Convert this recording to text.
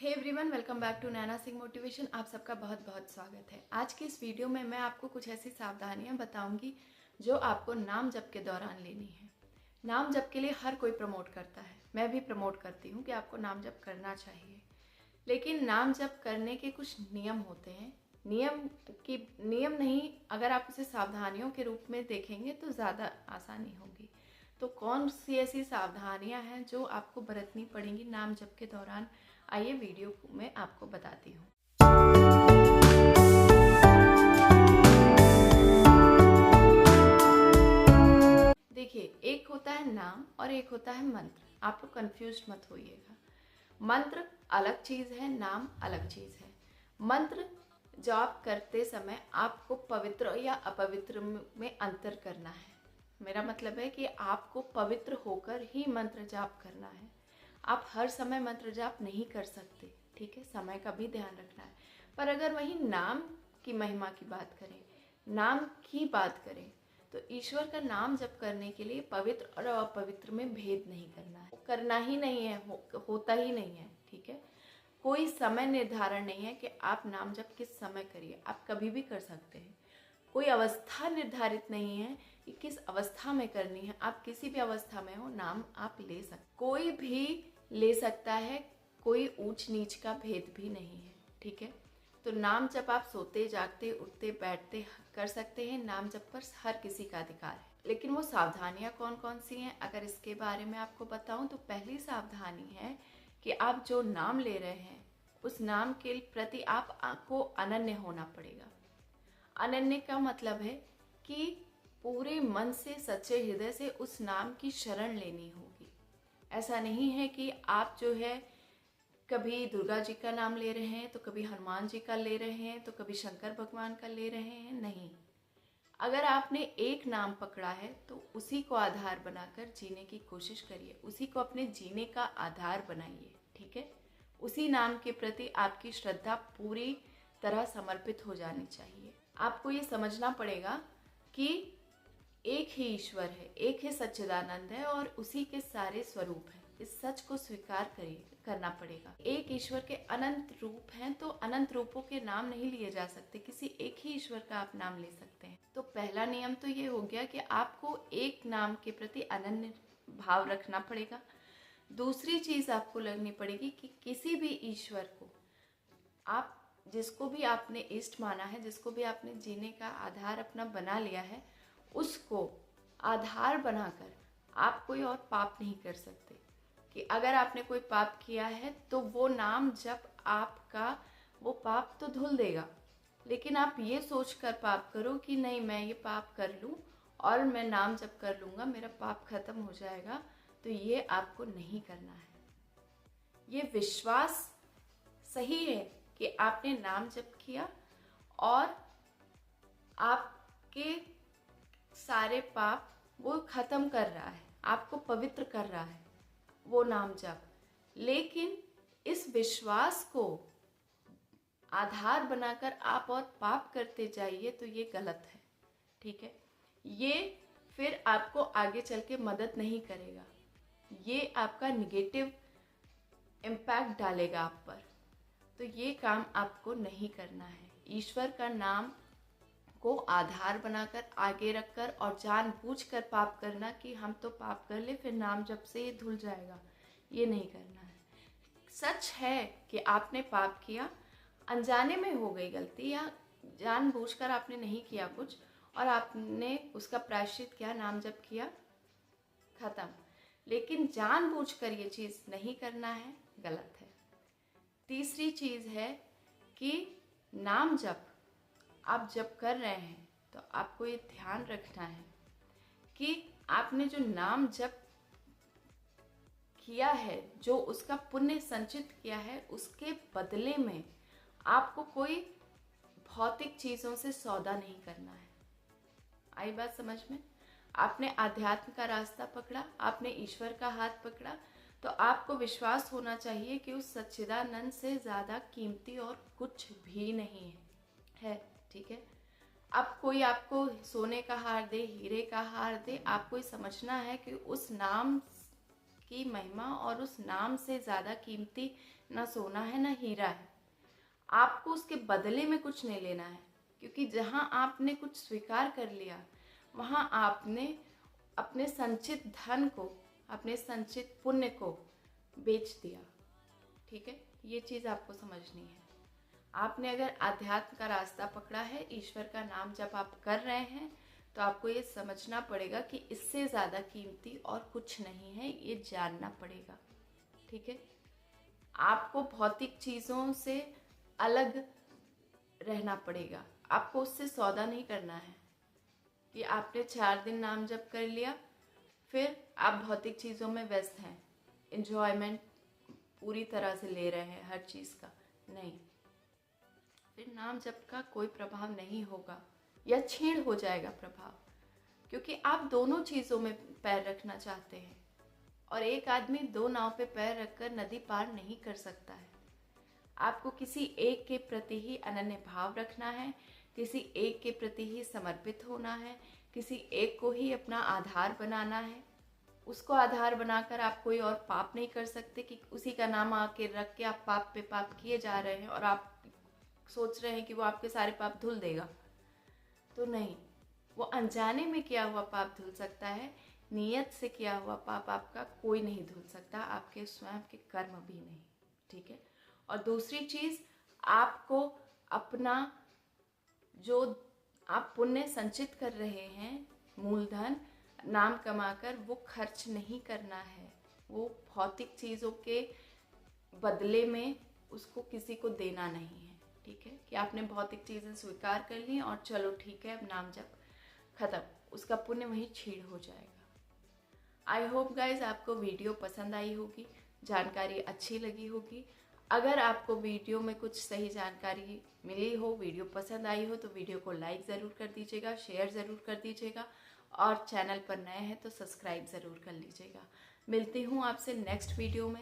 Hey everyone, welcome back to Naina Singh motivation. आप सबका बहुत बहुत स्वागत है। आज की इस वीडियो में मैं आपको कुछ ऐसी सावधानियां बताऊंगी जो आपको नाम जप के दौरान लेनी है। नाम जप के लिए हर कोई प्रमोट करता है, मैं भी प्रमोट करती हूं कि आपको नाम जप करना चाहिए, लेकिन नाम जप करने के कुछ नियम होते हैं। नियम नहीं, अगर आप उसे सावधानियों के रूप में देखेंगे तो ज़्यादा आसानी होगी। तो कौन सी ऐसी सावधानियां हैं जो आपको बरतनी पड़ेंगी नाम जप के दौरान, आइए वीडियो में आपको बताती हूँ। देखिए, एक होता है नाम और एक होता है मंत्र। आप लोग कंफ्यूज मत होइएगा। मंत्र अलग चीज़ है, नाम अलग चीज़ है। मंत्र जाप करते समय आपको पवित्र या अपवित्र में अंतर करना है। मेरा मतलब है कि आपको पवित्र होकर ही मंत्र जाप करना है। आप हर समय मंत्र जाप नहीं कर सकते, ठीक है, समय का भी ध्यान रखना है। पर अगर वही नाम की महिमा की बात करें, नाम की बात करें, तो ईश्वर का नाम जप करने के लिए पवित्र और अपवित्र में भेद नहीं करना है, करना ही नहीं है, होता ही नहीं है, ठीक है। कोई समय निर्धारण नहीं है कि आप नाम जप किस समय करिए, आप कभी भी कर सकते हैं। कोई अवस्था निर्धारित नहीं है कि किस अवस्था में करनी है, आप किसी भी अवस्था में हो नाम आप ले सकते, कोई भी ले सकता है, कोई ऊंच नीच का भेद भी नहीं है, ठीक है। तो नाम जप आप सोते जागते उठते बैठते कर सकते हैं। नाम जप पर हर किसी का अधिकार है, लेकिन वो सावधानियां कौन कौन सी हैं अगर इसके बारे में आपको बताऊं तो पहली सावधानी है कि आप जो नाम ले रहे हैं उस नाम के प्रति आपको अनन्य होना पड़ेगा। अनन्य का मतलब है कि पूरे मन से सच्चे हृदय से उस नाम की शरण लेनी होगी। ऐसा नहीं है कि आप जो है कभी दुर्गा जी का नाम ले रहे हैं तो कभी हनुमान जी का ले रहे हैं तो कभी शंकर भगवान का ले रहे हैं, नहीं। अगर आपने एक नाम पकड़ा है तो उसी को आधार बनाकर जीने की कोशिश करिए, उसी को अपने जीने का आधार बनाइए, ठीक है। उसी नाम के प्रति आपकी श्रद्धा पूरी तरह समर्पित हो जानी चाहिए। आपको ये समझना पड़ेगा कि एक ही ईश्वर है, एक ही सच्चिदानंद है और उसी के सारे स्वरूप हैं। इस सच को स्वीकार करना पड़ेगा। एक ईश्वर के अनंत रूप हैं तो अनंत रूपों के नाम नहीं लिए जा सकते, किसी एक ही ईश्वर का आप नाम ले सकते हैं। तो पहला नियम तो ये हो गया कि आपको एक नाम के प्रति अनन्य भाव रखना पड़ेगा। दूसरी चीज आपको लगनी पड़ेगी कि किसी भी ईश्वर को आप, जिसको भी आपने इष्ट माना है, जिसको भी आपने जीने का आधार अपना बना लिया है, उसको आधार बनाकर आप कोई और पाप नहीं कर सकते। कि अगर आपने कोई पाप किया है तो वो नाम जब आपका वो पाप तो धुल देगा, लेकिन आप ये सोचकर पाप करो कि नहीं मैं ये पाप कर लूँ और मैं नाम जप कर लूँगा मेरा पाप खत्म हो जाएगा, तो ये आपको नहीं करना है। ये विश्वास सही है कि आपने नाम जप किया और आपके सारे पाप वो खत्म कर रहा है, आपको पवित्र कर रहा है वो नाम जप, लेकिन इस विश्वास को आधार बनाकर आप और पाप करते जाइए तो ये गलत है, ठीक है। ये फिर आपको आगे चल के मदद नहीं करेगा, ये आपका निगेटिव इम्पैक्ट डालेगा आप पर। तो ये काम आपको नहीं करना है। ईश्वर का नाम को आधार बनाकर आगे रखकर और जानबूझकर पाप करना कि हम तो पाप कर ले फिर नाम जप से ये धुल जाएगा, ये नहीं करना है। सच है कि आपने पाप किया, अनजाने में हो गई गलती या जानबूझकर आपने नहीं किया कुछ और आपने उसका प्रायश्चित किया, नाम जप किया, खत्म। लेकिन जानबूझकर ये चीज़ नहीं करना है, गलत है। तीसरी चीज़ है कि नाम जप आप जब कर रहे हैं तो आपको ये ध्यान रखना है कि आपने जो नाम जप किया है, जो उसका पुण्य संचित किया है, उसके बदले में आपको कोई भौतिक चीज़ों से सौदा नहीं करना है। आई बात समझ में? आपने आध्यात्म का रास्ता पकड़ा, आपने ईश्वर का हाथ पकड़ा, तो आपको विश्वास होना चाहिए कि उस सच्चिदानंद से ज़्यादा कीमती और कुछ भी नहीं है, ठीक है। अब कोई आपको सोने का हार दे, हीरे का हार दे, आपको ये समझना है कि उस नाम की महिमा और उस नाम से ज़्यादा कीमती ना सोना है ना हीरा है। आपको उसके बदले में कुछ नहीं लेना है, क्योंकि जहाँ आपने कुछ स्वीकार कर लिया वहाँ आपने अपने संचित धन को, अपने संचित पुण्य को बेच दिया। ठीक है, ये चीज़ आपको समझनी है। आपने अगर आध्यात्म का रास्ता पकड़ा है, ईश्वर का नाम जब आप कर रहे हैं, तो आपको ये समझना पड़ेगा कि इससे ज़्यादा कीमती और कुछ नहीं है, ये जानना पड़ेगा। ठीक है, आपको भौतिक चीज़ों से अलग रहना पड़ेगा। आपको उससे सौदा नहीं करना है कि आपने 4 दिन नाम जप कर लिया, फिर आप भौतिक चीज़ों में व्यस्त हैं, एंजॉयमेंट पूरी तरह से ले रहे हैं हर चीज़ का। नहीं, फिर नाम जप का कोई प्रभाव नहीं होगा या क्षीण हो जाएगा प्रभाव, क्योंकि आप दोनों चीज़ों में पैर रखना चाहते हैं और एक आदमी 2 नाव पे पैर रखकर नदी पार नहीं कर सकता है। आपको किसी एक के प्रति ही अनन्य भाव रखना है, किसी एक के प्रति ही समर्पित होना है, किसी एक को ही अपना आधार बनाना है। उसको आधार बनाकर आप कोई और पाप नहीं कर सकते कि उसी का नाम आके रख के आप पाप पे पाप किए जा रहे हैं और आप सोच रहे हैं कि वो आपके सारे पाप धुल देगा। तो नहीं, वो अनजाने में किया हुआ पाप धुल सकता है, नियत से किया हुआ पाप आपका कोई नहीं धुल सकता, आपके स्वयं के कर्म भी नहीं। ठीक है, और दूसरी चीज़, आपको अपना जो आप पुण्य संचित कर रहे हैं, मूलधन नाम कमाकर, वो खर्च नहीं करना है। वो भौतिक चीज़ों के बदले में उसको किसी को देना नहीं है। ठीक है, कि आपने भौतिक चीज़ें स्वीकार कर ली और चलो ठीक है अब नाम जप खत्म, उसका पुण्य वहीं छीड़ हो जाएगा। आई होप गाइज आपको वीडियो पसंद आई होगी, जानकारी अच्छी लगी होगी। अगर आपको वीडियो में कुछ सही जानकारी मिली हो, वीडियो पसंद आई हो, तो वीडियो को लाइक ज़रूर कर दीजिएगा, शेयर ज़रूर कर दीजिएगा और चैनल पर नए हैं तो सब्सक्राइब ज़रूर कर लीजिएगा। मिलती हूँ आपसे नेक्स्ट वीडियो में।